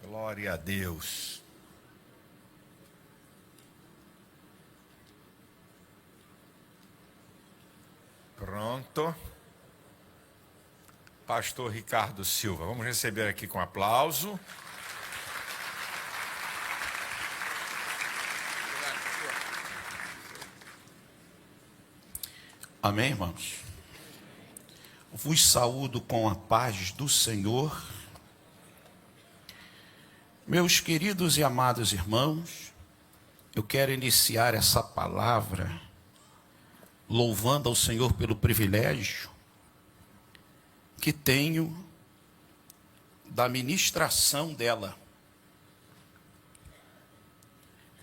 Glória a Deus. Pronto. Pastor Ricardo Silva, vamos receber aqui com aplauso. Amém, irmãos? Vos saúdo com a paz do Senhor. Meus queridos e amados irmãos, eu quero iniciar essa palavra louvando ao Senhor pelo privilégio que tenho da ministração dela.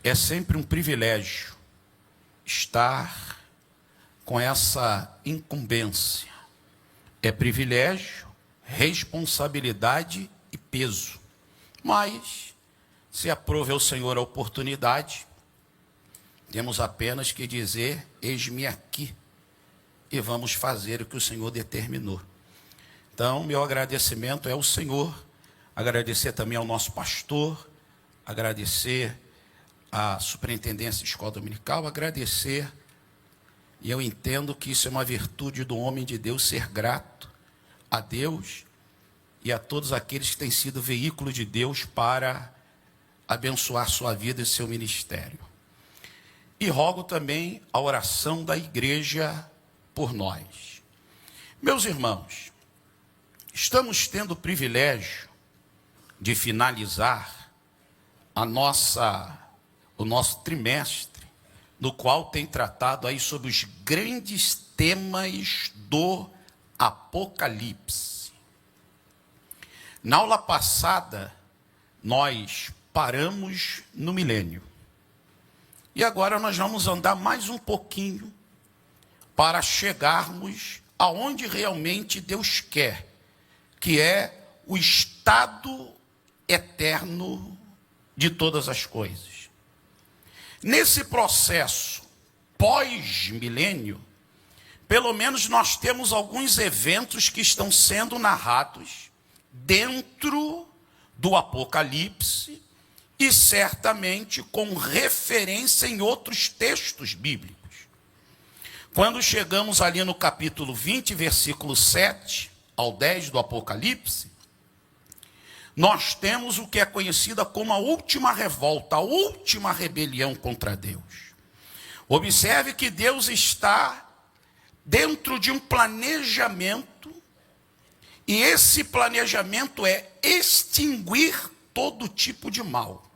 É sempre um privilégio estar com essa incumbência. É privilégio, responsabilidade e peso. Mas, se aprove ao Senhor a oportunidade, temos apenas que dizer: eis-me aqui, e vamos fazer o que o Senhor determinou. Então, meu agradecimento é ao Senhor, agradecer também ao nosso pastor, agradecer à superintendência de escola dominical, agradecer, e eu entendo que isso é uma virtude do homem de Deus, ser grato a Deus e a todos aqueles que têm sido veículo de Deus para abençoar sua vida e seu ministério. E rogo também a oração da igreja por nós. Meus irmãos, estamos tendo o privilégio de finalizar o nosso trimestre, no qual tem tratado aí sobre os grandes temas do Apocalipse. Na aula passada, nós paramos no milênio. E agora nós vamos andar mais um pouquinho para chegarmos aonde realmente Deus quer, que é o estado eterno de todas as coisas. Nesse processo pós-milênio, pelo menos nós temos alguns eventos que estão sendo narrados dentro do Apocalipse e certamente com referência em outros textos bíblicos. Quando chegamos ali no capítulo 20, versículo 7 ao 10 do Apocalipse, nós temos o que é conhecida como a última revolta, a última rebelião contra Deus. Observe que Deus está dentro de um planejamento, e esse planejamento é extinguir todo tipo de mal.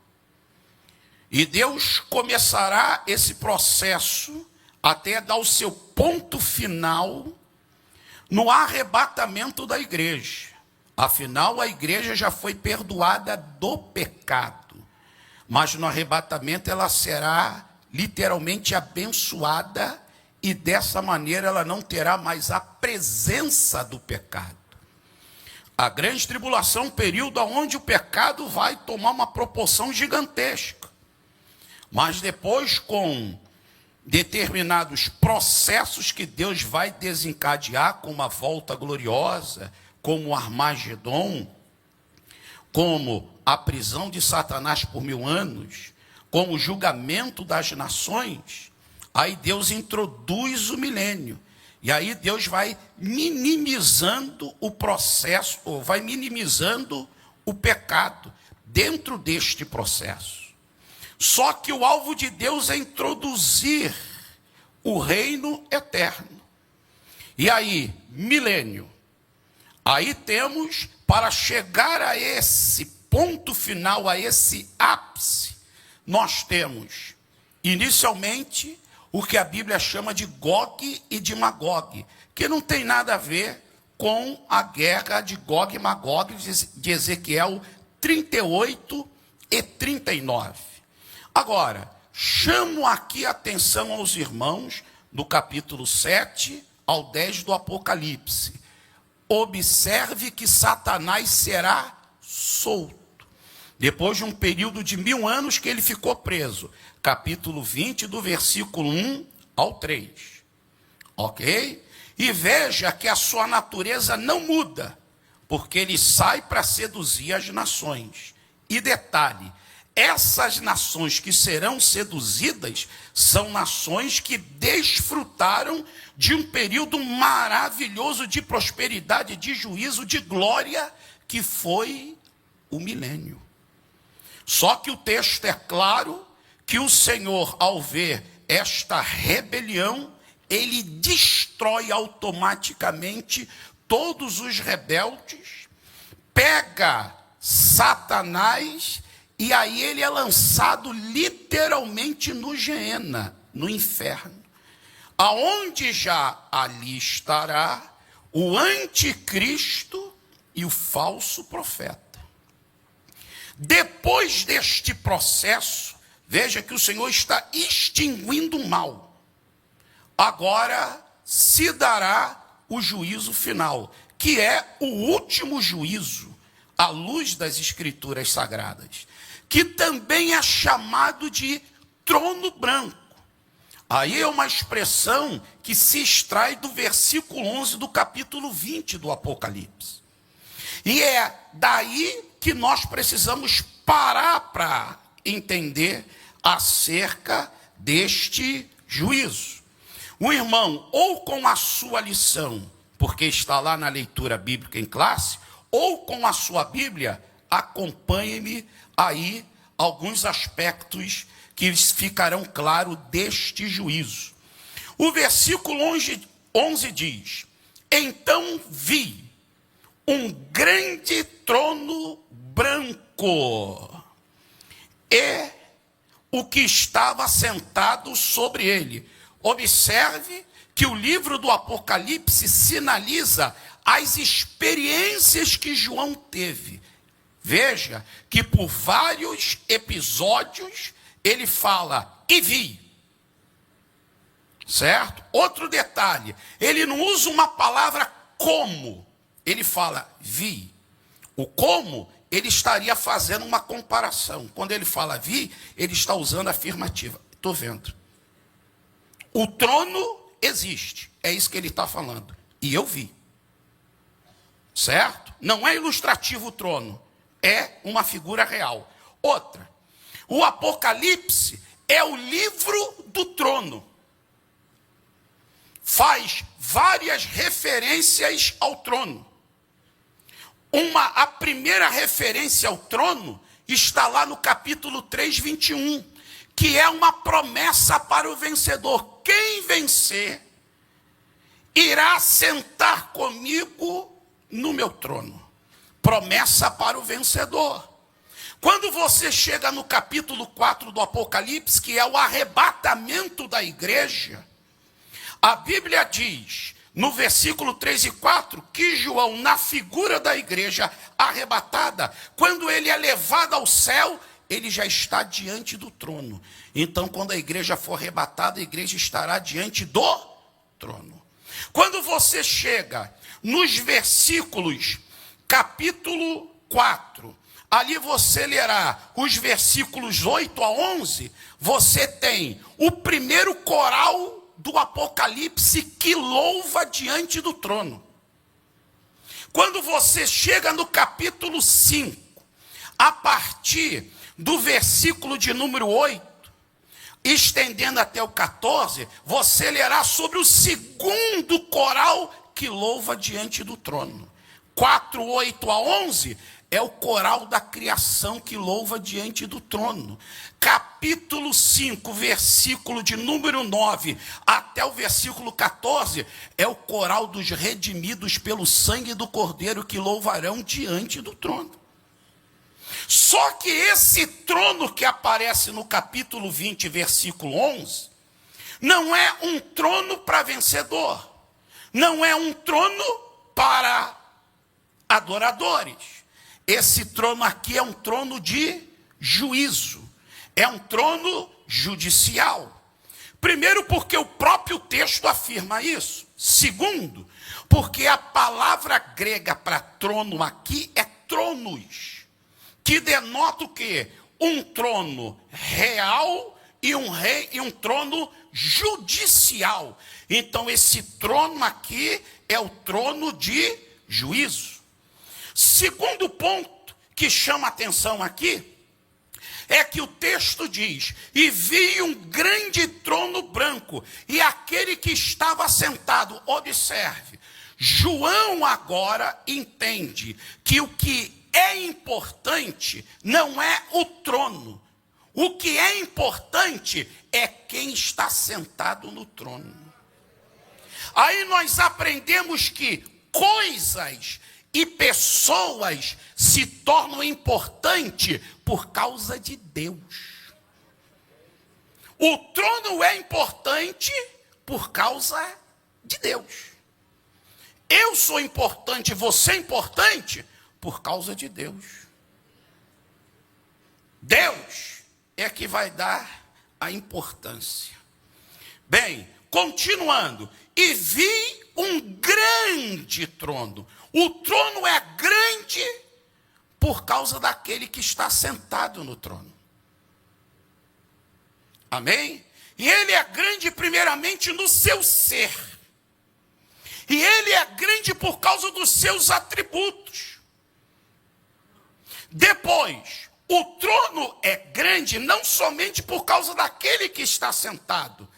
E Deus começará esse processo até dar o seu ponto final no arrebatamento da igreja. Afinal, a igreja já foi perdoada do pecado, mas no arrebatamento ela será literalmente abençoada, e dessa maneira ela não terá mais a presença do pecado. A grande tribulação é um período onde o pecado vai tomar uma proporção gigantesca. Mas depois, com determinados processos que Deus vai desencadear, como uma volta gloriosa, como o Armagedon, como a prisão de Satanás por 1000 anos, como o julgamento das nações, aí Deus introduz o milênio. E aí Deus vai minimizando o processo, ou vai minimizando o pecado dentro deste processo. Só que o alvo de Deus é introduzir o reino eterno. E aí, milênio. Aí temos, para chegar a esse ponto final, a esse ápice, nós temos, inicialmente, o que a Bíblia chama de Gog e de Magog, que não tem nada a ver com a guerra de Gog e Magog de Ezequiel 38 e 39. Agora, chamo aqui a atenção aos irmãos do capítulo 7 ao 10 do Apocalipse. Observe que Satanás será solto. Depois de um período de 1000 anos que ele ficou preso. Capítulo 20, do versículo 1 ao 3. Ok? E veja que a sua natureza não muda, porque ele sai para seduzir as nações. E detalhe, essas nações que serão seduzidas são nações que desfrutaram de um período maravilhoso de prosperidade, de juízo, de glória, que foi o milênio. Só que o texto é claro que o Senhor, ao ver esta rebelião, ele destrói automaticamente todos os rebeldes, pega Satanás, e aí ele é lançado literalmente no Geena, no inferno, aonde já ali estará o anticristo e o falso profeta. Depois deste processo, veja que o Senhor está extinguindo o mal. Agora se dará o juízo final, que é o último juízo, à luz das Escrituras Sagradas, que também é chamado de trono branco. Aí é uma expressão que se extrai do versículo 11 do capítulo 20 do Apocalipse. E é daí que nós precisamos parar para entender acerca deste juízo. O irmão, ou com a sua lição, porque está lá na leitura bíblica em classe, ou com a sua Bíblia, acompanhe-me aí alguns aspectos que ficarão claros deste juízo. O versículo 11 diz: então vi um grande trono branco, e o que estava sentado sobre ele. Observe que o livro do Apocalipse sinaliza as experiências que João teve. Veja que por vários episódios ele fala, e vi. Certo? Outro detalhe, ele não usa uma palavra como, ele fala, vi. O como, ele estaria fazendo uma comparação. Quando ele fala vi, ele está usando a afirmativa. Estou vendo. O trono existe, é isso que ele está falando. E eu vi. Certo? Não é ilustrativo o trono, é uma figura real. Outra, o Apocalipse é o livro do trono. Faz várias referências ao trono. A primeira referência ao trono está lá no capítulo 3, 21, que é uma promessa para o vencedor. Quem vencer irá sentar comigo no meu trono. Promessa para o vencedor. Quando você chega no capítulo 4 do Apocalipse, que é o arrebatamento da igreja, a Bíblia diz, no versículo 3 e 4, que João, na figura da igreja arrebatada, quando ele é levado ao céu, ele já está diante do trono. Então, quando a igreja for arrebatada, a igreja estará diante do trono. Quando você chega nos versículos, capítulo 4, ali você lerá os versículos 8 a 11, você tem o primeiro coral do Apocalipse que louva diante do trono. Quando você chega no capítulo 5, a partir do versículo de número 8, estendendo até o 14, você lerá sobre o segundo coral que louva diante do trono. 4, 8 a 11 é o coral da criação que louva diante do trono. Capítulo 5, versículo de número 9 até o versículo 14, é o coral dos redimidos pelo sangue do Cordeiro que louvarão diante do trono. Só que esse trono que aparece no capítulo 20, versículo 11, não é um trono para vencedor, não é um trono para adoradores. Esse trono aqui é um trono de juízo, é um trono judicial. Primeiro, porque o próprio texto afirma isso. Segundo, porque a palavra grega para trono aqui é tronos, que denota o quê? Um trono real e um trono judicial. Então, esse trono aqui é o trono de juízo. Segundo ponto que chama a atenção aqui é que o texto diz: e vi um grande trono branco, e aquele que estava sentado. Observe, João agora entende que o que é importante não é o trono. O que é importante é quem está sentado no trono. Aí nós aprendemos que coisas e pessoas se tornam importantes por causa de Deus. O trono é importante por causa de Deus. Eu sou importante, você é importante por causa de Deus. Deus é que vai dar a importância. Bem, continuando. E vi um grande trono. O trono é grande por causa daquele que está sentado no trono. Amém? E ele é grande primeiramente no seu ser. E ele é grande por causa dos seus atributos. Depois, o trono é grande não somente por causa daquele que está sentado,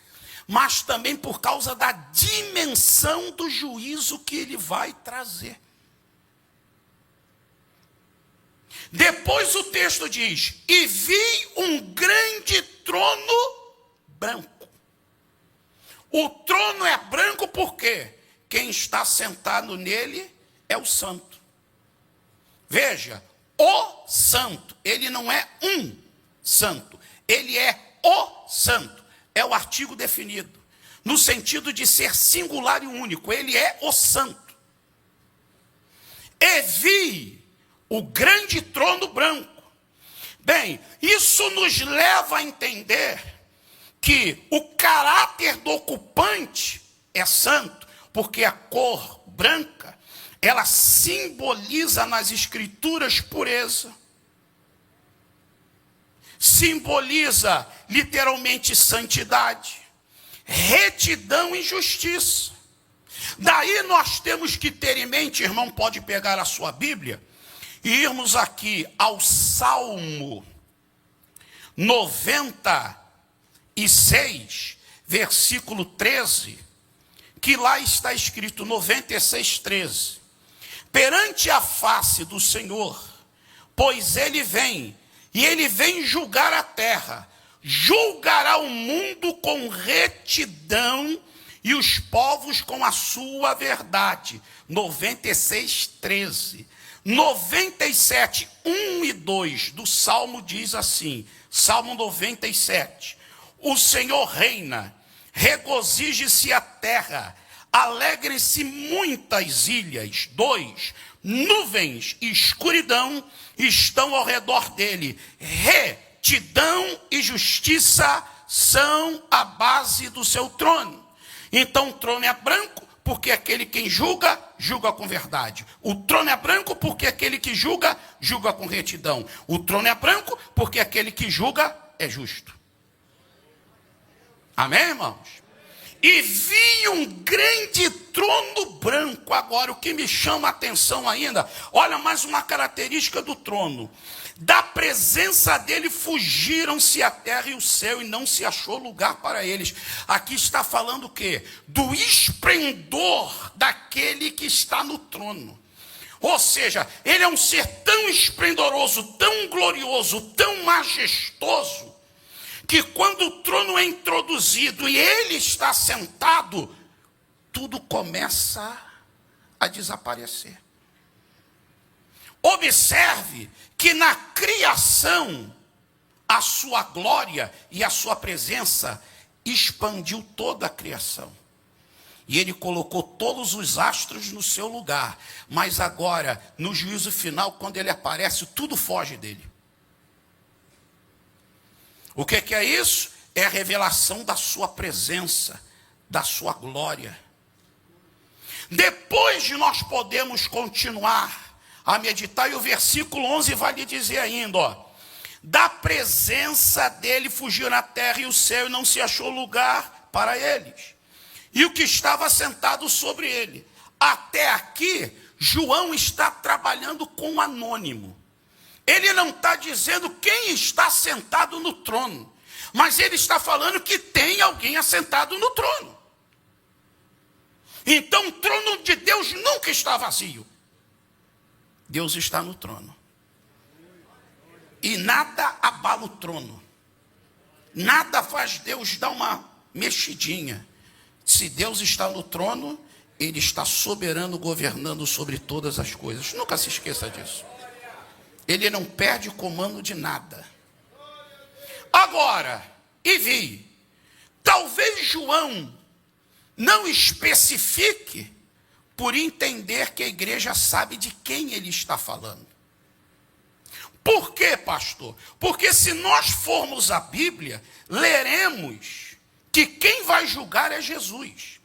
mas também por causa da dimensão do juízo que ele vai trazer. Depois o texto diz: e vi um grande trono branco. O trono é branco porque quem está sentado nele é o santo. Veja, o santo, ele não é um santo, ele é o santo. É o artigo definido, no sentido de ser singular e único. Ele é o santo. E vi o grande trono branco. Bem, isso nos leva a entender que o caráter do ocupante é santo, porque a cor branca, ela simboliza nas escrituras pureza. Simboliza literalmente santidade, retidão e justiça. Daí nós temos que ter em mente, irmão, pode pegar a sua Bíblia e irmos aqui ao Salmo 96, versículo 13, que lá está escrito, 96, 13. Perante a face do Senhor, pois ele vem, e ele vem julgar a terra, julgará o mundo com retidão e os povos com a sua verdade. 96, 13. 97, 1 e 2 do Salmo diz assim, Salmo 97. O Senhor reina, regozije-se a terra, alegrem-se muitas ilhas. 2. Nuvens e escuridão estão ao redor dele. Retidão e justiça são a base do seu trono. Então o trono é branco, porque aquele quem julga, julga com verdade. O trono é branco, porque aquele que julga, julga com retidão. O trono é branco, porque aquele que julga é justo. Amém, irmãos? E vi um grande trono branco. Agora, o que me chama a atenção ainda, olha mais uma característica do trono. Da presença dele fugiram-se a terra e o céu, e não se achou lugar para eles. Aqui está falando o quê? Do esplendor daquele que está no trono. Ou seja, ele é um ser tão esplendoroso, tão glorioso, tão majestoso, que quando o trono é introduzido e ele está sentado, tudo começa a desaparecer. Observe que na criação, a sua glória e a sua presença expandiu toda a criação. E ele colocou todos os astros no seu lugar. Mas agora, no juízo final, quando ele aparece, tudo foge dele. O que é isso? É a revelação da sua presença, da sua glória. Depois de nós podemos continuar a meditar, e o versículo 11 vai lhe dizer ainda, ó, da presença dele fugiu a terra e o céu, e não se achou lugar para eles. E o que estava sentado sobre ele. Até aqui, João está trabalhando com um anônimo. Ele não está dizendo quem está sentado no trono, mas ele está falando que tem alguém assentado no trono. Então o trono de Deus nunca está vazio. Deus está no trono. E nada abala o trono. Nada faz Deus dar uma mexidinha. Se Deus está no trono, Ele está soberano, governando sobre todas as coisas. Nunca se esqueça disso. Ele não perde o comando de nada. Agora, talvez João não especifique por entender que a igreja sabe de quem ele está falando. Por quê, pastor? Porque se nós formos à Bíblia, leremos que quem vai julgar é Jesus.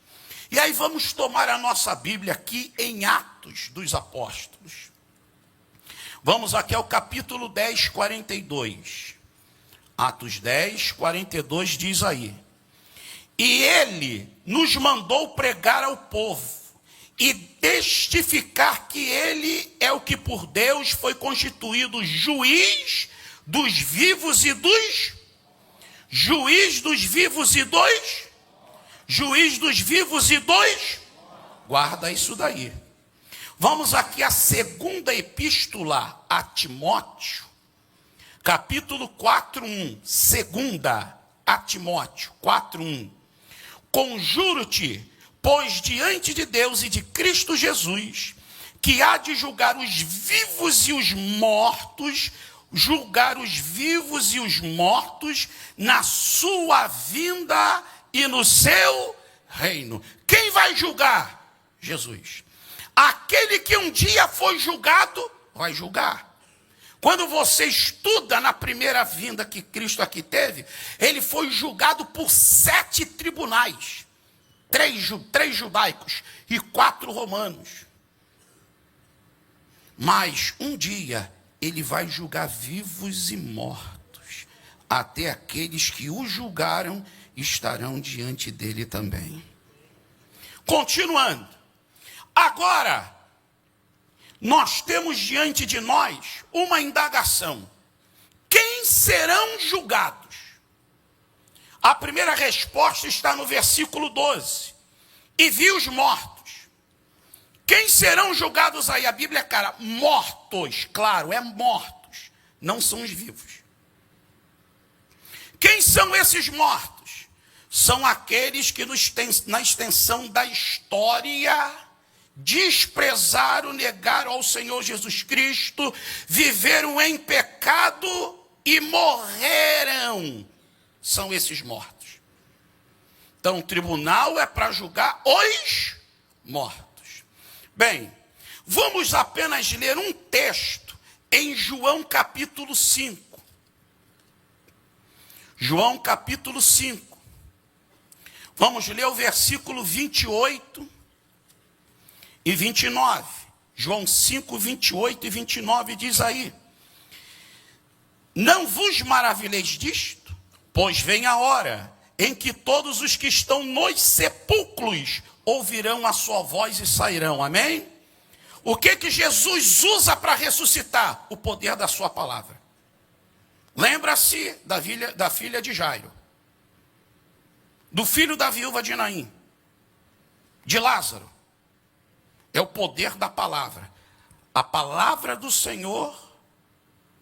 E aí vamos tomar a nossa Bíblia aqui em Atos dos Apóstolos. Vamos aqui ao capítulo 10, 42. Atos 10, 42 diz aí: e ele nos mandou pregar ao povo e testificar que ele é o que por Deus foi constituído juiz dos vivos e dos guarda isso daí. Vamos aqui à segunda epístola a Timóteo, capítulo 4:1. Segunda a Timóteo 4:1. Conjuro-te, pois diante de Deus e de Cristo Jesus, que há de julgar os vivos e os mortos, na sua vinda e no seu reino. Quem vai julgar? Jesus. Aquele que um dia foi julgado, vai julgar. Quando você estuda na primeira vinda que Cristo aqui teve, ele foi julgado por 7 tribunais. 3 judaicos e 4 romanos. Mas um dia ele vai julgar vivos e mortos. Até aqueles que o julgaram estarão diante dele também. Continuando. Agora, nós temos diante de nós uma indagação. Quem serão julgados? A primeira resposta está no versículo 12. E vi os mortos. Quem serão julgados aí? A Bíblia é clara. Mortos, claro, é mortos. Não são os vivos. Quem são esses mortos? São aqueles que na extensão da história desprezaram, negaram ao Senhor Jesus Cristo, viveram em pecado e morreram. São esses mortos. Então, o tribunal é para julgar os mortos. Bem, vamos apenas ler um texto em João capítulo 5. João capítulo 5. Vamos ler o versículo 28 e 29. João 5, 28 e 29 diz aí: não vos maravilheis disto, pois vem a hora em que todos os que estão nos sepulcros ouvirão a sua voz e sairão. Amém? O que Jesus usa para ressuscitar? O poder da sua palavra. Lembra-se da filha de Jairo, do filho da viúva de Naim, de Lázaro. É o poder da palavra. A palavra do Senhor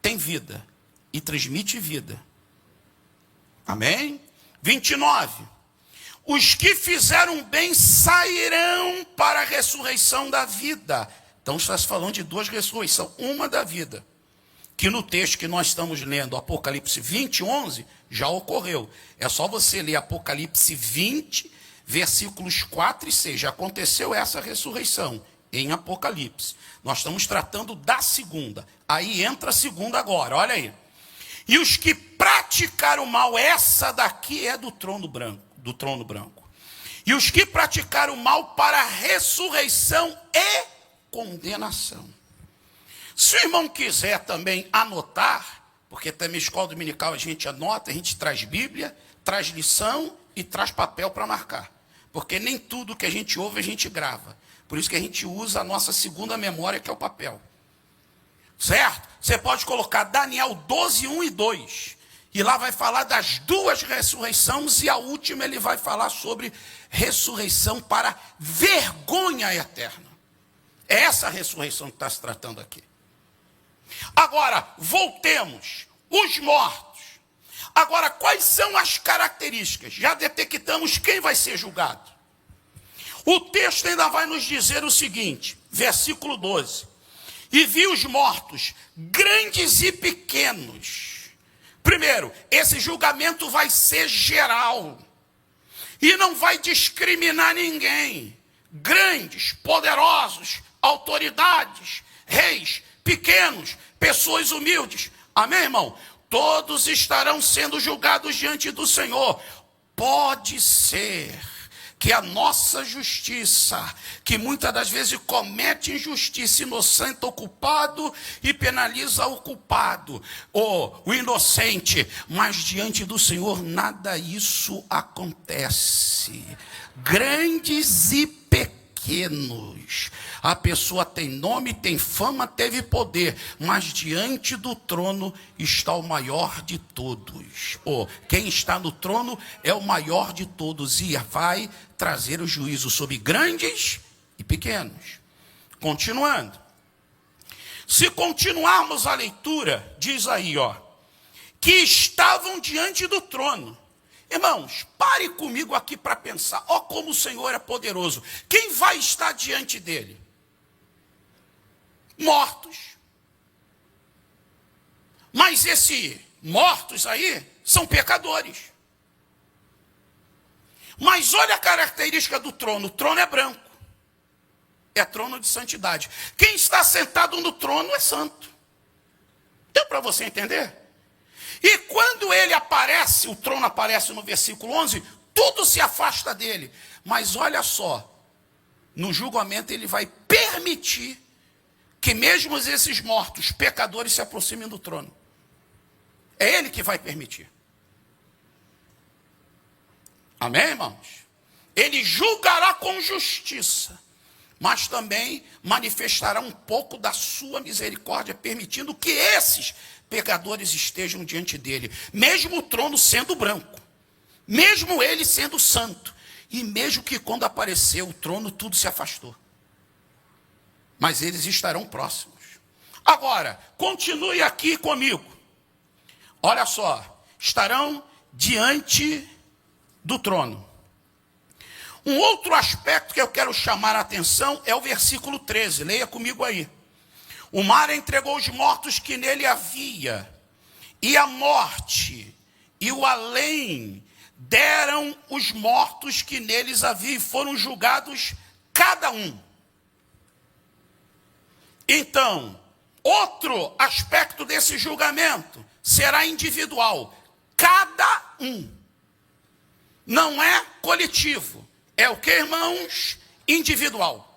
tem vida e transmite vida. Amém? 29. Os que fizeram bem sairão para a ressurreição da vida. Então está se falando de 2 ressurreições. Uma da vida, que no texto que nós estamos lendo, Apocalipse 20, 11, já ocorreu. É só você ler Apocalipse 20, versículos 4 e 6. Já aconteceu essa ressurreição em Apocalipse. Nós estamos tratando da segunda. Aí entra a segunda agora, olha aí. E os que praticaram o mal, essa daqui é do trono branco. E os que praticaram o mal para a ressurreição e condenação. Se o irmão quiser também anotar, porque também escola dominical a gente anota, a gente traz Bíblia, traz lição e traz papel para marcar. Porque nem tudo que a gente ouve a gente grava. Por isso que a gente usa a nossa segunda memória, que é o papel. Certo? Você pode colocar Daniel 12, 1 e 2. E lá vai falar das duas ressurreições, e a última ele vai falar sobre ressurreição para vergonha eterna. É essa ressurreição que está se tratando aqui. Agora, voltemos. Os mortos. Agora, quais são as características? Já detectamos quem vai ser julgado. O texto ainda vai nos dizer o seguinte, versículo 12. E vi os mortos, grandes e pequenos. Primeiro, esse julgamento vai ser geral. E não vai discriminar ninguém. Grandes, poderosos, autoridades, reis, pequenos, pessoas humildes. Amém, irmão? Todos estarão sendo julgados diante do Senhor. Pode ser que a nossa justiça, que muitas das vezes comete injustiça, inocente ou culpado, e penaliza o culpado, ou o inocente, mas diante do Senhor nada isso acontece. Grandes e pequenos. A pessoa tem nome, tem fama, teve poder, mas diante do trono está o maior de todos. Quem está no trono é o maior de todos e vai trazer o juízo sobre grandes e pequenos. Continuando. Se continuarmos a leitura, diz aí, que estavam diante do trono. Irmãos, pare comigo aqui para pensar. Como o Senhor é poderoso. Quem vai estar diante dele? Mortos. Mas esses mortos aí são pecadores. Mas olha a característica do trono. O trono é branco. É trono de santidade. Quem está sentado no trono é santo. Deu para você entender? E quando ele aparece, o trono aparece no versículo 11, tudo se afasta dele. Mas olha só, no julgamento ele vai permitir que mesmo esses mortos, pecadores, se aproximem do trono. É ele que vai permitir. Amém, irmãos? Ele julgará com justiça, mas também manifestará um pouco da sua misericórdia, permitindo que esses pecadores estejam diante dele, mesmo o trono sendo branco, mesmo ele sendo santo, e mesmo que quando apareceu o trono, tudo se afastou. Mas eles estarão próximos. Agora, continue aqui comigo. Olha só, estarão diante do trono. Um outro aspecto que eu quero chamar a atenção é o versículo 13. Leia comigo aí. O mar entregou os mortos que nele havia, e a morte e o além deram os mortos que neles havia, e foram julgados cada um. Então, outro aspecto desse julgamento será individual. Cada um. Não é coletivo. É o que, irmãos? Individual.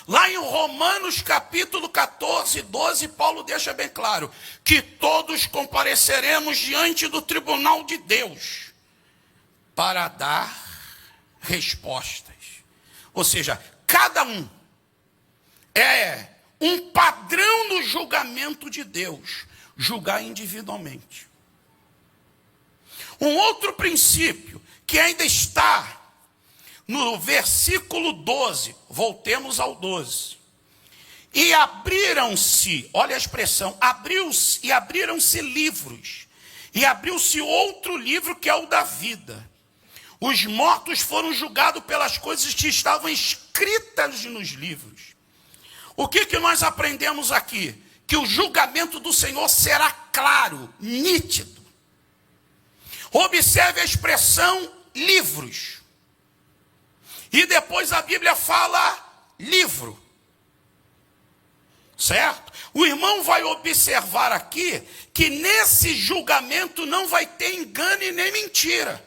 Lá em Romanos capítulo 14, 12, Paulo deixa bem claro que todos compareceremos diante do tribunal de Deus para dar respostas. Ou seja, cada um é um padrão no julgamento de Deus, julgar individualmente. Um outro princípio que ainda está no versículo 12, voltemos ao 12. E abriram-se, olha a expressão, abriram-se livros, e abriu-se outro livro que é o da vida. Os mortos foram julgados pelas coisas que estavam escritas nos livros. O que nós aprendemos aqui? Que o julgamento do Senhor será claro, nítido. Observe a expressão livros. E depois a Bíblia fala livro. Certo? O irmão vai observar aqui que nesse julgamento não vai ter engano e nem mentira.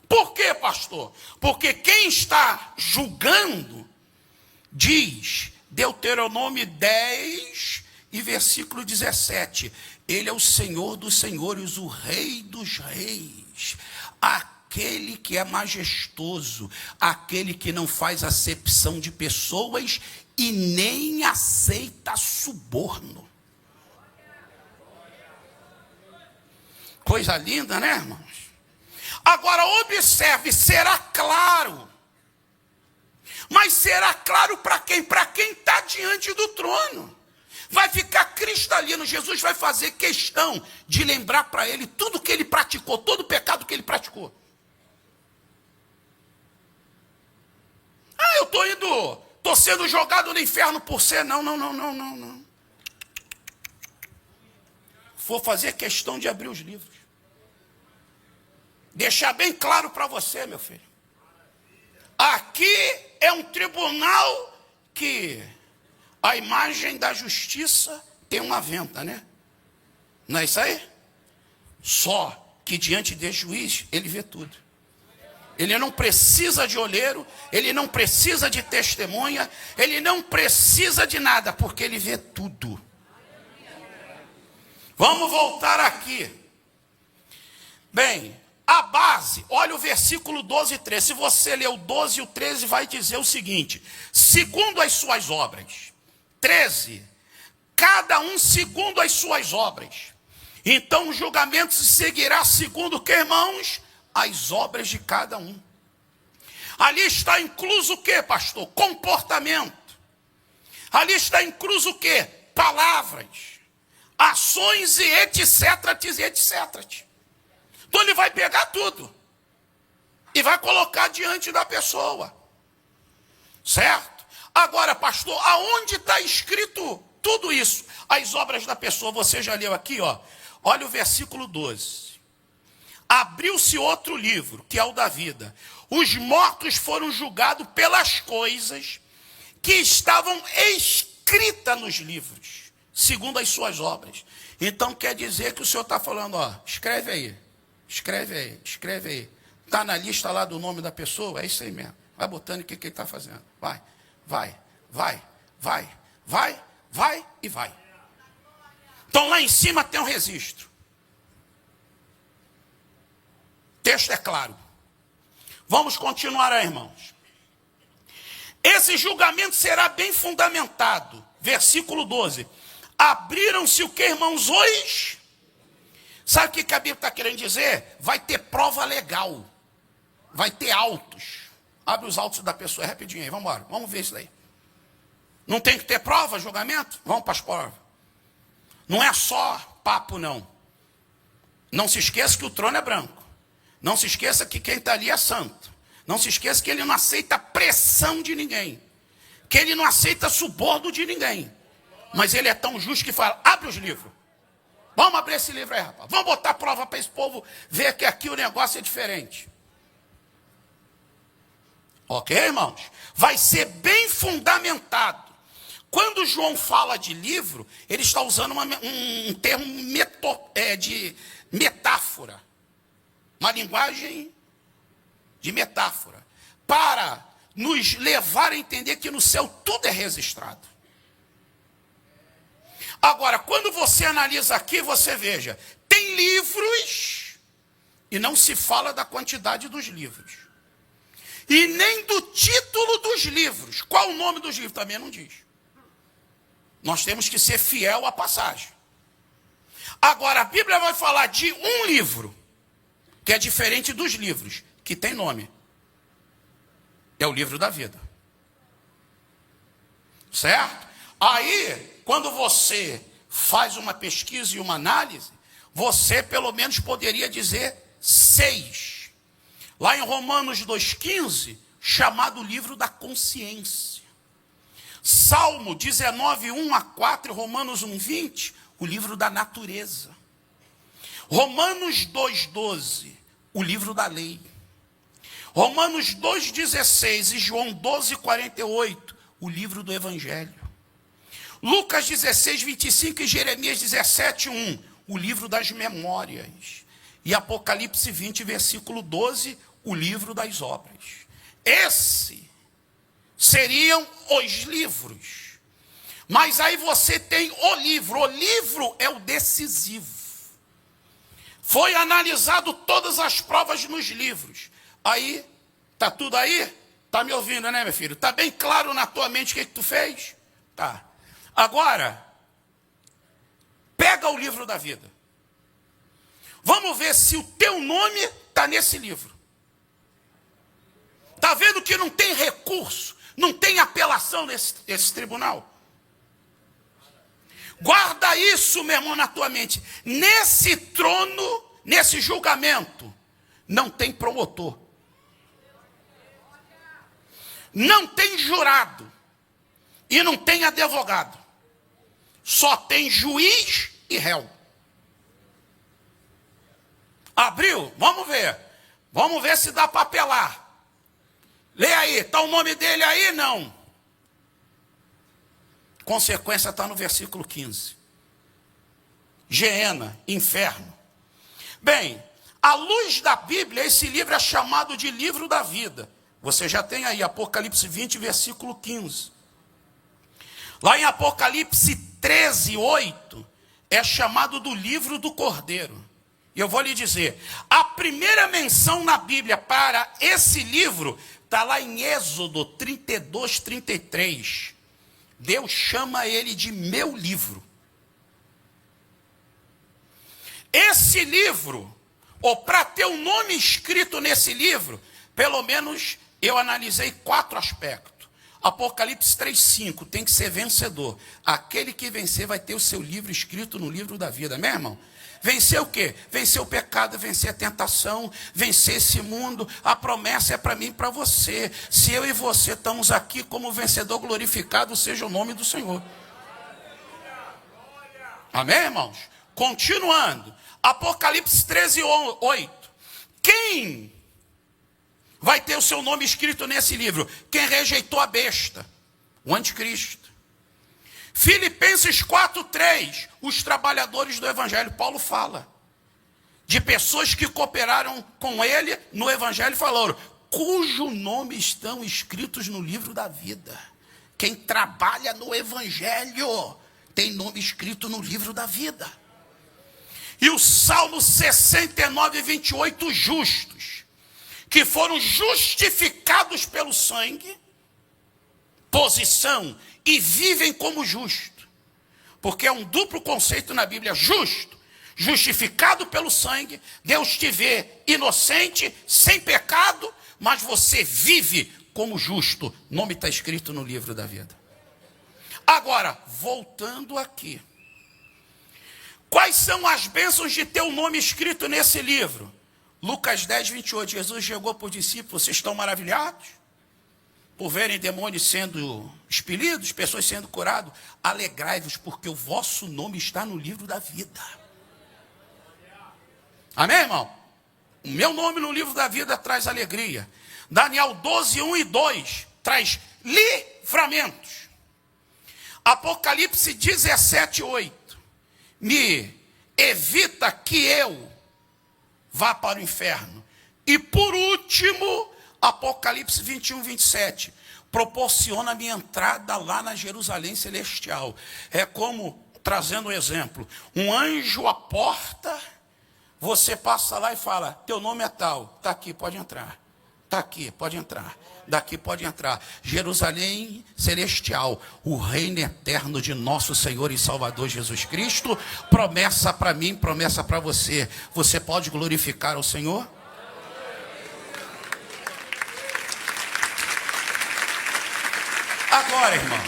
Por quê, pastor? Porque quem está julgando diz, Deuteronômio 10 e versículo 17, ele é o Senhor dos senhores, o Rei dos reis, aquele que é majestoso, aquele que não faz acepção de pessoas e nem aceita suborno. Coisa linda, né, irmãos? Agora, observe, será claro. Mas será claro para quem? Para quem está diante do trono. Vai ficar cristalino. Jesus vai fazer questão de lembrar para ele tudo que ele praticou, todo o pecado que ele praticou. Eu estou sendo jogado no inferno por ser. Não. Vou fazer questão de abrir os livros. Deixar bem claro para você, meu filho. Aqui é um tribunal que a imagem da justiça tem uma venta, né? Não é isso aí? Só que diante de juiz, ele vê tudo. Ele não precisa de olheiro, ele não precisa de testemunha, ele não precisa de nada, porque ele vê tudo. Vamos voltar aqui. Bem, a base, olha o versículo 12 e 13. Se você ler o 12 e o 13, vai dizer o seguinte: segundo as suas obras. 13, cada um segundo as suas obras. Então o julgamento se seguirá segundo o que, irmãos? As obras de cada um. Ali está incluso o que, pastor? Comportamento. Ali está incluso o que? Palavras, ações e etc, etc. Então ele vai pegar tudo e vai colocar diante da pessoa. Certo? Agora, pastor, aonde está escrito tudo isso? As obras da pessoa, você já leu aqui, ó. Olha o versículo 12. Abriu-se outro livro, que é o da vida. Os mortos foram julgados pelas coisas que estavam escritas nos livros, segundo as suas obras. Então quer dizer que o senhor está falando, ó, escreve aí. Está na lista lá do nome da pessoa? É isso aí mesmo. Vai botando o que ele está fazendo. Vai e vai. Então lá em cima tem um registro. O texto é claro. Vamos continuar aí, irmãos. Esse julgamento será bem fundamentado. Versículo 12. Abriram-se o que, irmãos, hoje? Sabe o que a Bíblia está querendo dizer? Vai ter prova legal. Vai ter autos. Abre os autos da pessoa rapidinho aí. Vamos embora. Vamos ver isso daí. Não tem que ter prova, julgamento? Vamos para as provas. Não é só papo, não. Não se esqueça que o trono é branco. Não se esqueça que quem está ali é santo. Não se esqueça que ele não aceita pressão de ninguém. Que ele não aceita suborno de ninguém. Mas ele é tão justo que fala, abre os livros. Vamos abrir esse livro aí, rapaz. Vamos botar prova para esse povo ver que aqui o negócio é diferente. Ok, irmãos? Vai ser bem fundamentado. Quando João fala de livro, ele está usando um termo de metáfora. Uma linguagem de metáfora. Para nos levar a entender que no céu tudo é registrado. Agora, quando você analisa aqui, você veja, tem livros, e não se fala da quantidade dos livros. E nem do título dos livros. Qual o nome dos livros? Também não diz. Nós temos que ser fiel à passagem. Agora, a Bíblia vai falar de um livro, que é diferente dos livros, que tem nome. É o livro da vida. Certo? Aí, quando você faz uma pesquisa e uma análise, você pelo menos poderia dizer 6. Lá em Romanos 2,15, chamado livro da consciência. Salmo 19, 1 a 4, Romanos 1,20, o livro da natureza. Romanos 2,12, o livro da lei. Romanos 2,16 e João 12,48, o livro do evangelho. Lucas 16, 25 e Jeremias 17, 1, o livro das memórias. E Apocalipse 20, versículo 12, o livro das obras. Esses seriam os livros. Mas aí você tem o livro. O livro é o decisivo. Foi analisado todas as provas nos livros. Aí, tá tudo aí? Tá me ouvindo, né, meu filho? Tá bem claro na tua mente o que tu fez? Tá. Agora, pega o livro da vida. Vamos ver se o teu nome está nesse livro. Está vendo que não tem recurso, não tem apelação nesse tribunal? Guarda isso, meu irmão, na tua mente. Nesse trono, nesse julgamento, não tem promotor. Não tem jurado. E não tem advogado. Só tem juiz e réu. Abriu? Vamos ver. Vamos ver se dá para apelar. Lê aí, está o nome dele aí? Não. Consequência está no versículo 15. Geena, inferno. Bem, à luz da Bíblia, esse livro é chamado de livro da vida. Você já tem aí Apocalipse 20, versículo 15. Lá em Apocalipse 13, 8, é chamado do livro do Cordeiro. E eu vou lhe dizer, a primeira menção na Bíblia para esse livro está lá em Êxodo 32, 33. Deus chama ele de meu livro. Esse livro, ou para ter um nome escrito nesse livro, pelo menos eu analisei 4 aspectos. Apocalipse 3:5, tem que ser vencedor. Aquele que vencer vai ter o seu livro escrito no livro da vida, meu irmão. Vencer o quê? Vencer o pecado, vencer a tentação, vencer esse mundo. A promessa é para mim e para você. Se eu e você estamos aqui como vencedor, glorificado seja o nome do Senhor. Amém, irmãos? Continuando. Apocalipse 13, 8. Quem vai ter o seu nome escrito nesse livro? Quem rejeitou a besta, o anticristo. Filipenses 4:3, os trabalhadores do evangelho. Paulo fala de pessoas que cooperaram com ele no evangelho e falaram, cujo nome estão escritos no livro da vida. Quem trabalha no evangelho tem nome escrito no livro da vida. E o Salmo 69, 28, justos, que foram justificados pelo sangue, posição, e vivem como justo. Porque é um duplo conceito na Bíblia. Justo, justificado pelo sangue, Deus te vê inocente, sem pecado, mas você vive como justo. O nome está escrito no livro da vida. Agora, voltando aqui. Quais são as bênçãos de ter o nome escrito nesse livro? Lucas 10, 28. Jesus chegou para os discípulos, vocês estão maravilhados? Por verem demônios sendo expelidos, pessoas sendo curadas, alegrai-vos, porque o vosso nome está no livro da vida. Amém, irmão? O meu nome no livro da vida traz alegria. Daniel 12, 1 e 2 traz livramentos. Apocalipse 17, 8 me evita que eu vá para o inferno. E por último, Apocalipse 21, 27, proporciona a minha entrada lá na Jerusalém celestial. É como, trazendo um exemplo, um anjo à porta, você passa lá e fala, teu nome é tal, está aqui, pode entrar. Está aqui, pode entrar. Daqui pode entrar. Jerusalém celestial, o reino eterno de nosso Senhor e Salvador Jesus Cristo, promessa para mim, promessa para você. Você pode glorificar ao Senhor? Agora, irmãos,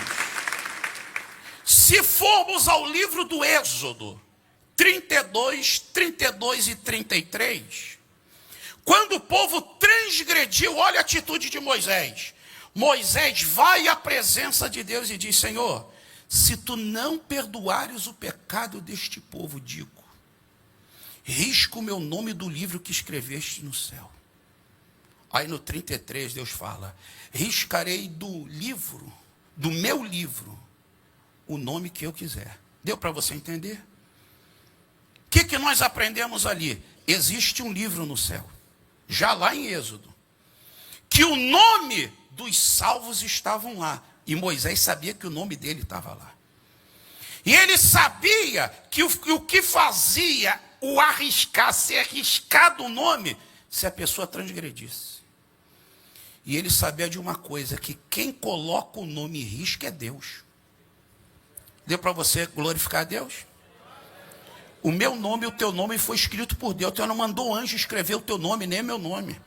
se formos ao livro do Êxodo 32, 32 e 33, quando o povo transgrediu, olha a atitude de Moisés. Moisés vai à presença de Deus e diz, Senhor, se tu não perdoares o pecado deste povo, digo, risca o meu nome do livro que escreveste no céu. Aí no 33 Deus fala, riscarei do livro, do meu livro, o nome que eu quiser. Deu para você entender? O que nós aprendemos ali? Existe um livro no céu, já lá em Êxodo, que o nome dos salvos estavam lá. E Moisés sabia que o nome dele estava lá. E ele sabia que o que fazia o arriscar, ser arriscado o nome, se a pessoa transgredisse. E ele sabia de uma coisa, que quem coloca o nome em risco é Deus. Deu para você glorificar a Deus? O meu nome e o teu nome foi escrito por Deus. Deus não mandou anjo escrever o teu nome, nem meu nome.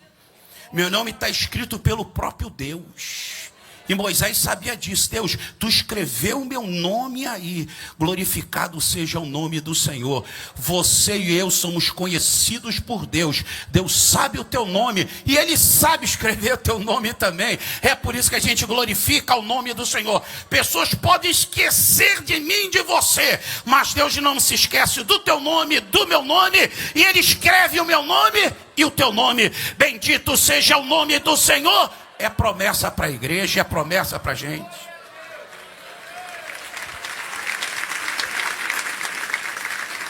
Meu nome está escrito pelo próprio Deus. E Moisés sabia disso. Deus, tu escreveu o meu nome aí. Glorificado seja o nome do Senhor. Você e eu somos conhecidos por Deus. Deus sabe o teu nome. E Ele sabe escrever o teu nome também. É por isso que a gente glorifica o nome do Senhor. Pessoas podem esquecer de mim e de você. Mas Deus não se esquece do teu nome, do meu nome. E Ele escreve o meu nome e o teu nome. Bendito seja o nome do Senhor. É promessa para a igreja, é promessa para a gente.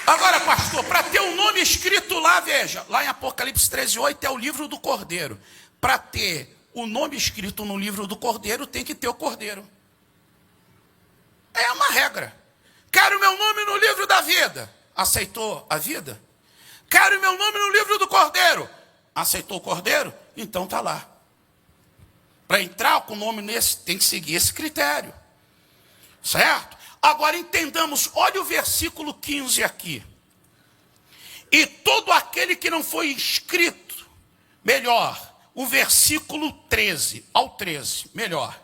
Agora, pastor, para ter um nome escrito lá, veja, lá em Apocalipse 13:8 é o livro do Cordeiro. Para ter o nome escrito no livro do Cordeiro, tem que ter o Cordeiro. É uma regra. Quero meu nome no livro da vida. Aceitou a vida? Quero meu nome no livro do Cordeiro. Aceitou o Cordeiro? Então está lá. Para entrar com o nome nesse, tem que seguir esse critério. Certo? Agora entendamos, olha o versículo 15 aqui. E todo aquele que não foi inscrito, melhor, o versículo 13 ao 13, melhor.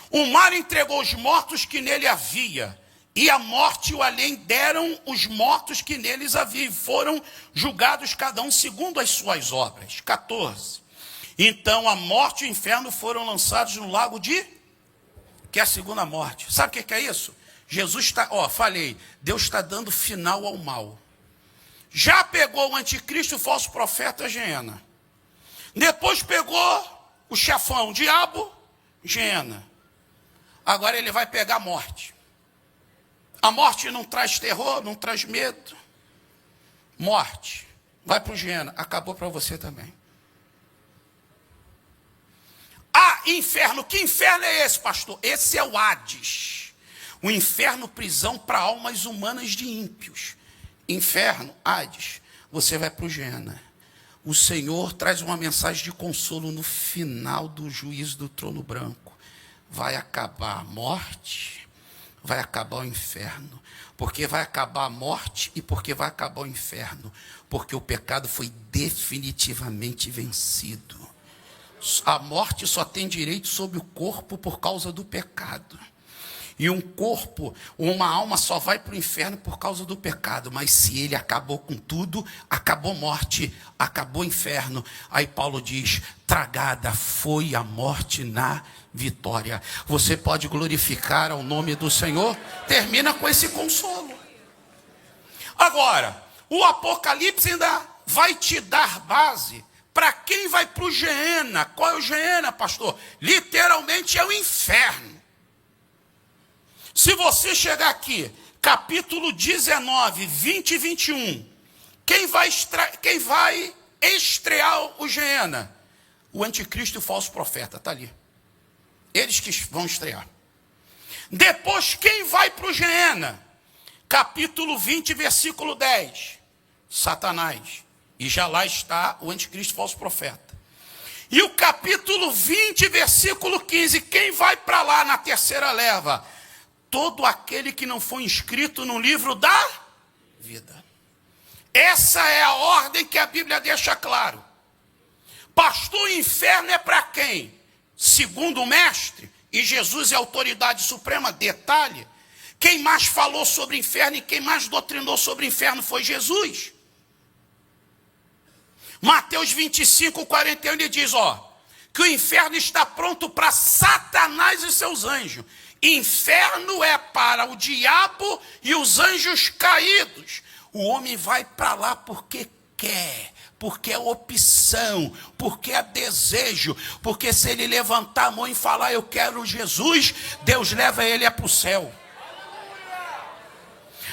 O mar entregou os mortos que nele havia, e a morte e o além deram os mortos que neles havia, e foram julgados cada um segundo as suas obras. 14. Então a morte e o inferno foram lançados no lago de... que é a segunda morte. Sabe o que é isso? Jesus está... falei, Deus está dando final ao mal. Já pegou o anticristo, o falso profeta, Geena. Depois pegou o chefão, o diabo, Geena. Agora ele vai pegar a morte. A morte não traz terror, não traz medo. Morte. Vai para o Geena. Acabou para você também. Ah, inferno. Que inferno é esse, pastor? Esse é o Hades. O inferno, prisão para almas humanas de ímpios. Inferno, Hades. Você vai para o Geena. O Senhor traz uma mensagem de consolo no final do juízo do trono branco. Vai acabar a morte, vai acabar o inferno. Porque vai acabar a morte e porque vai acabar o inferno. Porque o pecado foi definitivamente vencido. A morte só tem direito sobre o corpo por causa do pecado. E um corpo, uma alma só vai para o inferno por causa do pecado. Mas se ele acabou com tudo, acabou morte, acabou inferno. Aí Paulo diz, tragada foi a morte na vitória. Você pode glorificar ao nome do Senhor? Termina com esse consolo. Agora, o Apocalipse ainda vai te dar base para quem vai para o Geena. Qual é o Geena, pastor? Literalmente é o inferno. Se você chegar aqui, capítulo 19, 20 e 21, quem vai estrear o Geena? O anticristo e o falso profeta, está ali. Eles que vão estrear. Depois, quem vai para o Geena? Capítulo 20, versículo 10. Satanás. E já lá está o anticristo e o falso profeta. E o capítulo 20, versículo 15. Quem vai para lá na terceira leva? Todo aquele que não foi inscrito no livro da vida. Essa é a ordem que a Bíblia deixa claro. Pastor, o inferno é para quem? Segundo o mestre, e Jesus é a autoridade suprema, detalhe, quem mais falou sobre o inferno e quem mais doutrinou sobre o inferno foi Jesus. Mateus 25, 41, ele diz, que o inferno está pronto para Satanás e seus anjos. Inferno é para o diabo e os anjos caídos. O homem vai para lá porque quer, porque é opção, porque é desejo, porque se ele levantar a mão e falar, eu quero Jesus, Deus leva ele para o céu.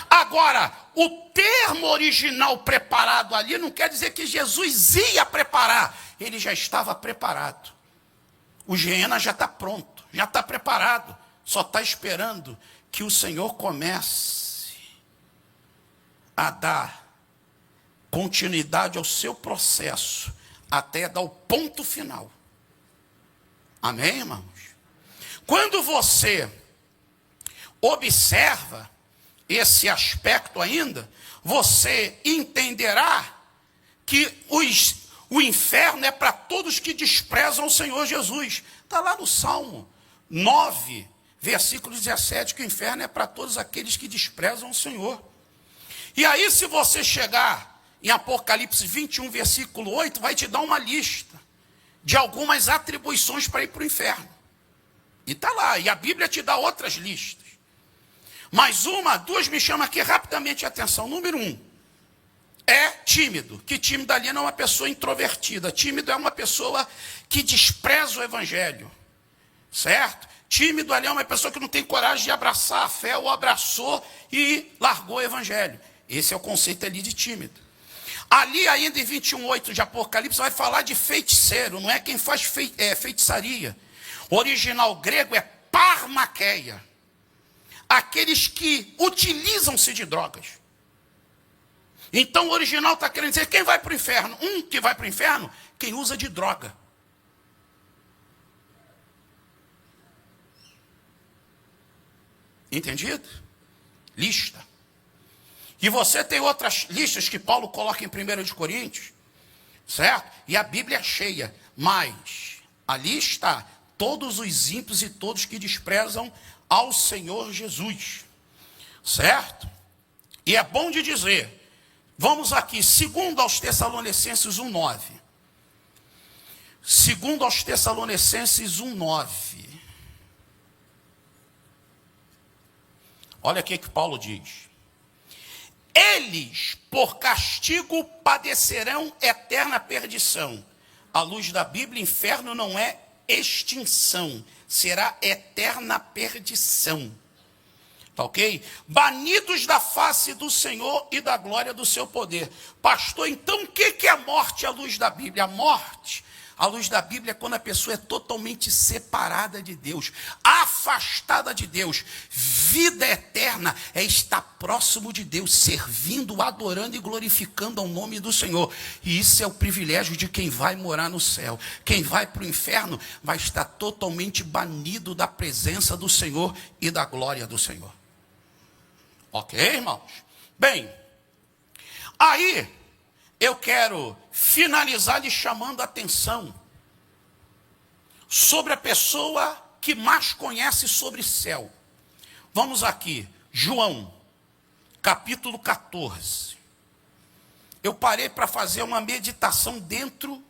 Agora, o termo original preparado ali não quer dizer que Jesus ia preparar. Ele já estava preparado. O Geena já está pronto, já está preparado. Só está esperando que o Senhor comece a dar continuidade ao seu processo, até dar o ponto final. Amém, irmãos? Quando você observa esse aspecto ainda, você entenderá que o inferno é para todos que desprezam o Senhor Jesus. Está lá no Salmo 9, versículo 17, que o inferno é para todos aqueles que desprezam o Senhor. E aí, se você chegar em Apocalipse 21, versículo 8, vai te dar uma lista de algumas atribuições para ir para o inferno. E está lá, e a Bíblia te dá outras listas. Mas duas me chamam aqui rapidamente a atenção. Número 1, é tímido. Que tímido ali não é uma pessoa introvertida. Tímido é uma pessoa que despreza o evangelho. Certo? Tímido ali é uma pessoa que não tem coragem de abraçar a fé, ou abraçou e largou o evangelho. Esse é o conceito ali de tímido. Ali ainda em 21:8 de Apocalipse vai falar de feiticeiro, não é quem faz feitiçaria. O original grego é parmaqueia. Aqueles que utilizam-se de drogas. Então o original está querendo dizer, quem vai para o inferno? Que vai para o inferno, quem usa de droga. Entendido? Lista. E você tem outras listas que Paulo coloca em 1 de Coríntios, certo? E a Bíblia é cheia, mas ali está todos os ímpios e todos que desprezam ao Senhor Jesus, certo? E é bom de dizer, vamos aqui, segundo aos Tessalonicenses 1:9. Segundo aos Tessalonicenses 1:9. Olha o que Paulo diz. Eles, por castigo, padecerão eterna perdição. À luz da Bíblia, inferno não é extinção, será eterna perdição. Tá ok? Banidos da face do Senhor e da glória do seu poder. Pastor, então o que é a morte à luz da Bíblia? A morte, à luz da Bíblia, é quando a pessoa é totalmente separada de Deus, afastada de Deus. Vida eterna é estar próximo de Deus, servindo, adorando e glorificando ao nome do Senhor. E isso é o privilégio de quem vai morar no céu. Quem vai para o inferno vai estar totalmente banido da presença do Senhor e da glória do Senhor. Ok, irmãos? Bem, aí eu quero finalizar lhe chamando a atenção sobre a pessoa que mais conhece sobre céu. Vamos aqui, João, capítulo 14. Eu parei para fazer uma meditação dentro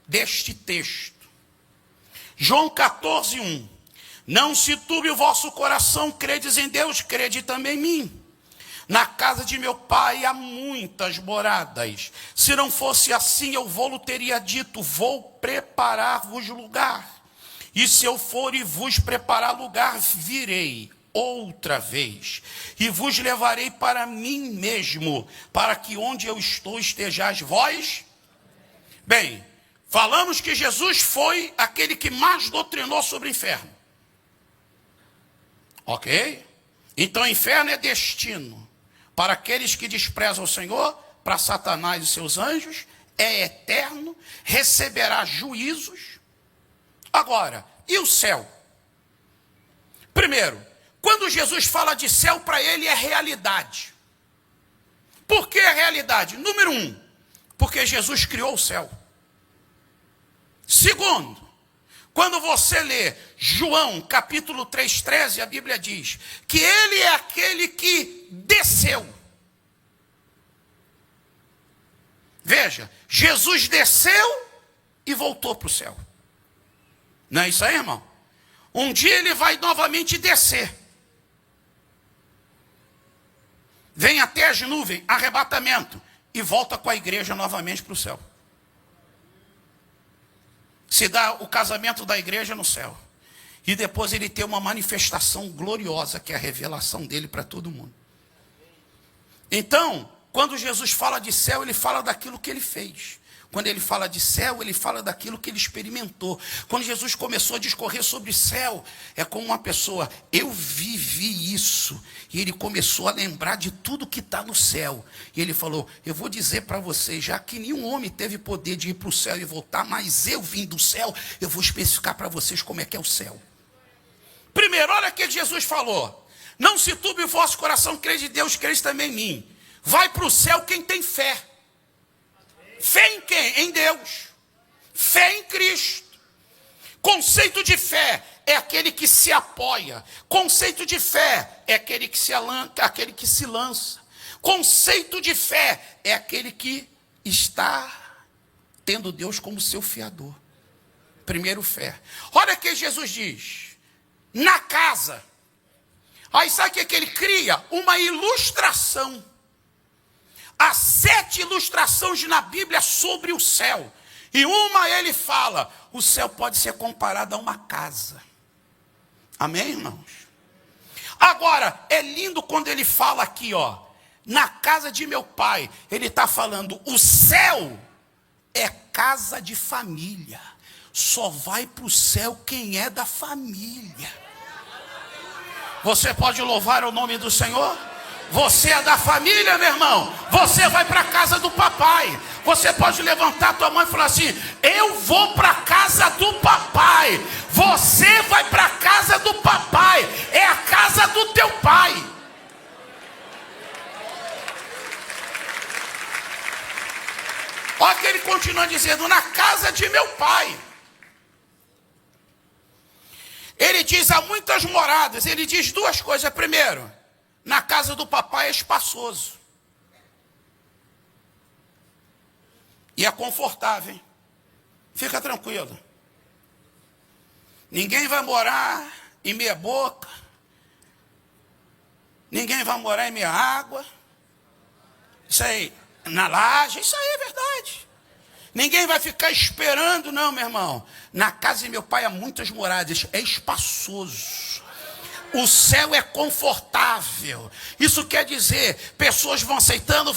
deste texto. João 14:1. Não se turbe o vosso coração, credes em Deus, crede também em mim. Na casa de meu pai há muitas moradas. Se não fosse assim, eu vou-lo teria dito, vou preparar-vos lugar. E se eu for e vos preparar lugar, virei outra vez. E vos levarei para mim mesmo, para que onde eu estou estejais vós. Bem, falamos que Jesus foi aquele que mais doutrinou sobre o inferno. Ok? Então o inferno é destino. Para aqueles que desprezam o Senhor, para Satanás e seus anjos, é eterno, receberá juízos. Agora, e o céu? Primeiro, quando Jesus fala de céu, para ele é realidade. Por que é realidade? Número 1, porque Jesus criou o céu. Segundo, quando você lê João capítulo 3:13, a Bíblia diz que ele é aquele que desceu. Veja, Jesus desceu e voltou para o céu. Não é isso aí, irmão? Um dia ele vai novamente descer. Vem até as nuvens, arrebatamento, e volta com a igreja novamente para o céu. Se dá o casamento da igreja no céu. E depois ele tem uma manifestação gloriosa, que é a revelação dele para todo mundo. Então, quando Jesus fala de céu, ele fala daquilo que ele fez. Quando ele fala de céu, ele fala daquilo que ele experimentou. Quando Jesus começou a discorrer sobre céu, é como uma pessoa, eu vivi isso. E ele começou a lembrar de tudo que está no céu. E ele falou, eu vou dizer para vocês, já que nenhum homem teve poder de ir para o céu e voltar, mas eu vim do céu, eu vou especificar para vocês como é que é o céu. Primeiro, olha o que Jesus falou. Não se turbe o vosso coração, crede em Deus, crede também em mim. Vai para o céu quem tem fé. Fé em quem? Em Deus. Fé em Cristo. Conceito de fé é aquele que se apoia. Conceito de fé é aquele que se lança. Conceito de fé é aquele que está tendo Deus como seu fiador. Primeiro, fé. Olha o que Jesus diz. Na casa. Aí sabe o que ele cria? Uma ilustração. Há 7 ilustrações na Bíblia sobre o céu. E uma ele fala, o céu pode ser comparado a uma casa. Amém, irmãos? Agora, é lindo quando ele fala aqui, ó. Na casa de meu pai, ele está falando, o céu é casa de família. Só vai para o céu quem é da família. Você pode louvar o nome do Senhor? Você é da família, meu irmão. Você vai para a casa do papai. Você pode levantar a tua mão e falar assim, eu vou para a casa do papai. Você vai para a casa do papai. É a casa do teu pai. Olha que ele continua dizendo, na casa de meu pai. Ele diz, há muitas moradas. Ele diz 2 coisas. Primeiro, na casa do papai é espaçoso. E é confortável, hein? Fica tranquilo. Ninguém vai morar em meia boca. Ninguém vai morar em meia água. Isso aí, na laje, isso aí é verdade. Ninguém vai ficar esperando, não, meu irmão. Na casa de meu pai há muitas moradas, é espaçoso. O céu é confortável. Isso quer dizer, pessoas vão aceitando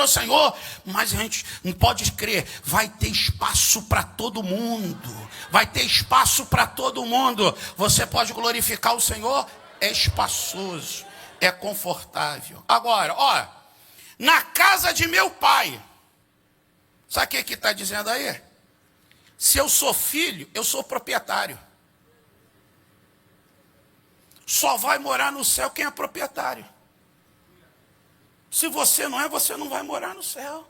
ao Senhor. Mas a gente não pode crer, vai ter espaço para todo mundo. Vai ter espaço para todo mundo. Você pode glorificar o Senhor, é espaçoso, é confortável. Agora, ó, na casa de meu pai, sabe o que está dizendo aí? Se eu sou filho, eu sou proprietário. Só vai morar no céu quem é proprietário. Se você não é, você não vai morar no céu.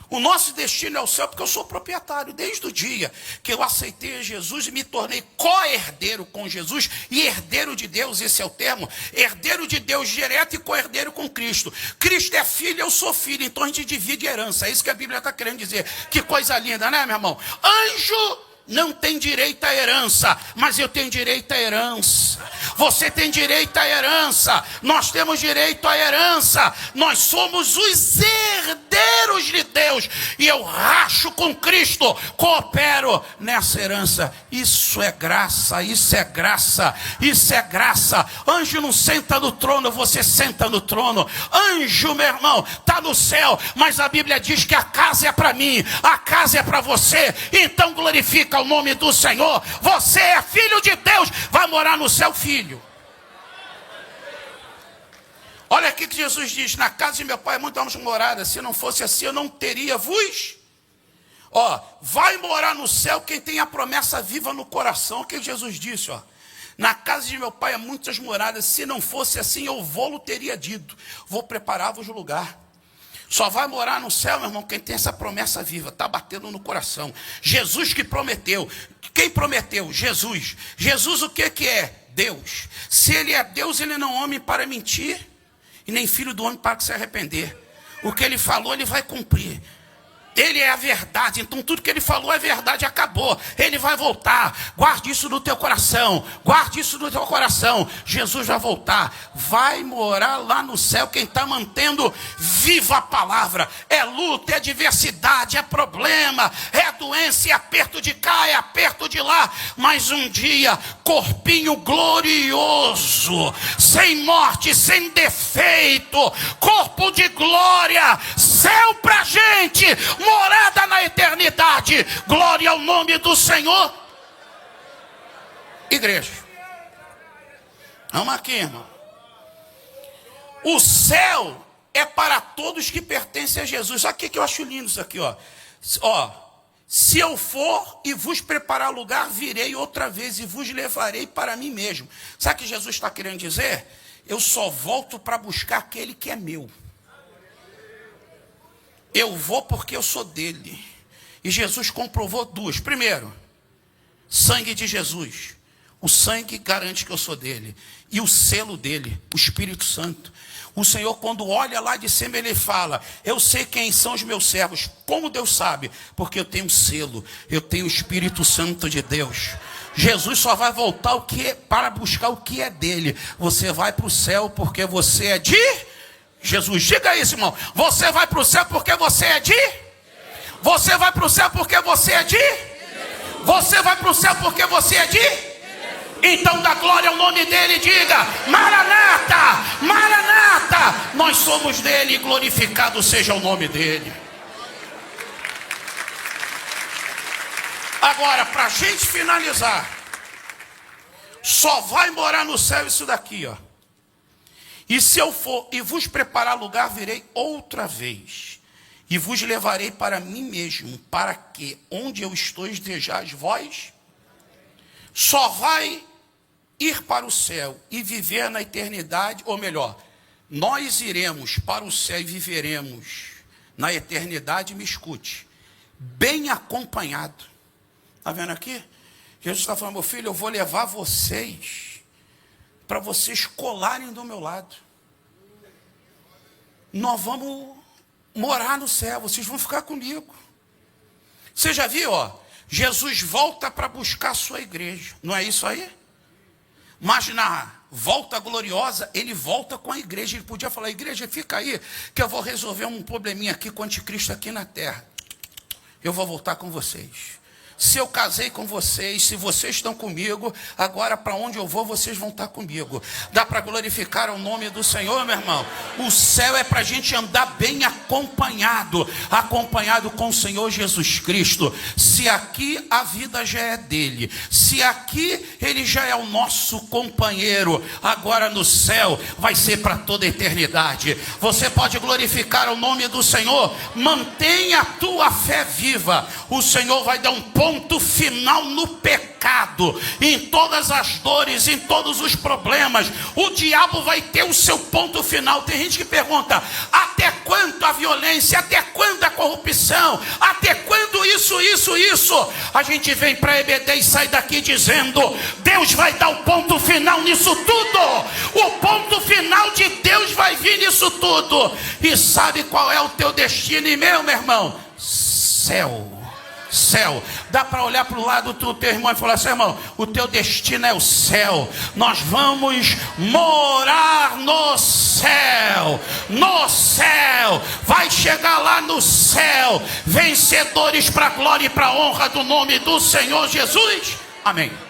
O nosso destino é o céu porque eu sou proprietário. Desde o dia que eu aceitei Jesus e me tornei co-herdeiro com Jesus e herdeiro de Deus, esse é o termo, herdeiro de Deus direto e co-herdeiro com Cristo. Cristo é filho, eu sou filho, então a gente divide herança. É isso que a Bíblia está querendo dizer. Que coisa linda, né, meu irmão? Anjo não tem direito à herança, mas eu tenho direito à herança. Você tem direito à herança. Nós temos direito à herança. Nós somos os herdeiros de Deus. E eu racho com Cristo, coopero nessa herança. Isso é graça, isso é graça, isso é graça. Anjo não senta no trono, você senta no trono. Anjo, meu irmão, está no céu, mas a Bíblia diz que a casa é para mim, a casa é para você. Então glorifica o nome do Senhor. Você é filho de Deus, vai morar no céu, filho. Olha aqui que Jesus diz, na casa de meu pai muitas moradas, se não fosse assim eu não teria vos. Ó, vai morar no céu quem tem a promessa viva no coração. O que Jesus disse, ó. Na casa de meu pai há muitas moradas, se não fosse assim eu vou-lo teria dito. Vou preparar-vos lugar. Só vai morar no céu, meu irmão, quem tem essa promessa viva, está batendo no coração. Jesus que prometeu. Quem prometeu? Jesus. Jesus o que é? Deus. Se ele é Deus, ele não é homem para mentir, e nem filho do homem para se arrepender. O que ele falou, ele vai cumprir. Ele é a verdade, então tudo que ele falou é verdade, acabou. Ele vai voltar. Guarde isso no teu coração. Guarde isso no teu coração. Jesus vai voltar. Vai morar lá no céu quem está mantendo viva a palavra. É luta, é adversidade, é problema, é doença, é aperto de cá, é aperto de lá. Mas um dia, corpinho glorioso, sem morte, sem defeito, corpo de glória, céu pra gente, morada na eternidade. Glória ao nome do Senhor. Igreja, vamos aqui, irmão. O céu é para todos que pertencem a Jesus. Olha o que eu acho lindo isso aqui, ó. Ó, Se eu for e vos preparar lugar, virei outra vez e vos levarei para mim mesmo. Sabe o que Jesus está querendo dizer? Eu só volto para buscar aquele que é meu. Eu vou porque eu sou dele. E Jesus comprovou duas. Primeiro, sangue de Jesus. O sangue garante que eu sou dele. E o selo dele, o Espírito Santo. O Senhor, quando olha lá de cima, ele fala: eu sei quem são os meus servos. Como Deus sabe? Porque eu tenho selo, eu tenho o Espírito Santo de Deus. Jesus só vai voltar para buscar o que é dele. Você vai para o céu porque você é de Jesus. Diga isso, irmão. Você vai para o céu porque você é de? Você vai para o céu porque você é de? Você vai para o céu porque você é de? Então dá glória ao nome dele e diga: Maranata, Maranata, nós somos dele, glorificado seja o nome dele. Agora, para a gente finalizar, só vai morar no céu isso daqui, ó. E se eu for e vos preparar lugar, virei outra vez e vos levarei para mim mesmo, para que onde eu estou estejais vós. Só vai ir para o céu e viver na eternidade, ou melhor, nós iremos para o céu e viveremos na eternidade, me escute, bem acompanhado. Está vendo aqui? Jesus está falando: meu filho, eu vou levar vocês para vocês colarem do meu lado. Nós vamos morar no céu, vocês vão ficar comigo. Você já viu, ó? Jesus volta para buscar a sua igreja, não é isso aí? Mas na volta gloriosa, ele volta com a igreja. Ele podia falar: igreja, fica aí, que eu vou resolver um probleminha aqui com o anticristo aqui na terra. Eu vou voltar com vocês. Se eu casei com vocês, se vocês estão comigo, agora para onde eu vou, vocês vão estar comigo. Dá para glorificar o nome do Senhor, meu irmão? O céu é para a gente andar bem acompanhado, acompanhado com o Senhor Jesus Cristo. Se aqui a vida já é dele, se aqui ele já é o nosso companheiro, agora no céu vai ser para toda a eternidade. Você pode glorificar o nome do Senhor, mantenha a tua fé viva. O Senhor vai dar um ponto final no pecado, em todas as dores, em todos os problemas. O diabo vai ter o seu ponto final. Tem gente que pergunta: até quando a violência? Até quando a corrupção? Até quando isso? A gente vem para EBD e sai daqui dizendo: Deus vai dar o ponto final nisso tudo. O ponto final de Deus vai vir nisso tudo. E sabe qual é o teu destino e meu irmão? Céu. Céu. Dá para olhar para o lado do teu irmão e falar assim: irmão, o teu destino é o céu. Nós vamos morar no céu. No céu. Vai chegar lá no céu, vencedores para a glória e para a honra do nome do Senhor Jesus. Amém.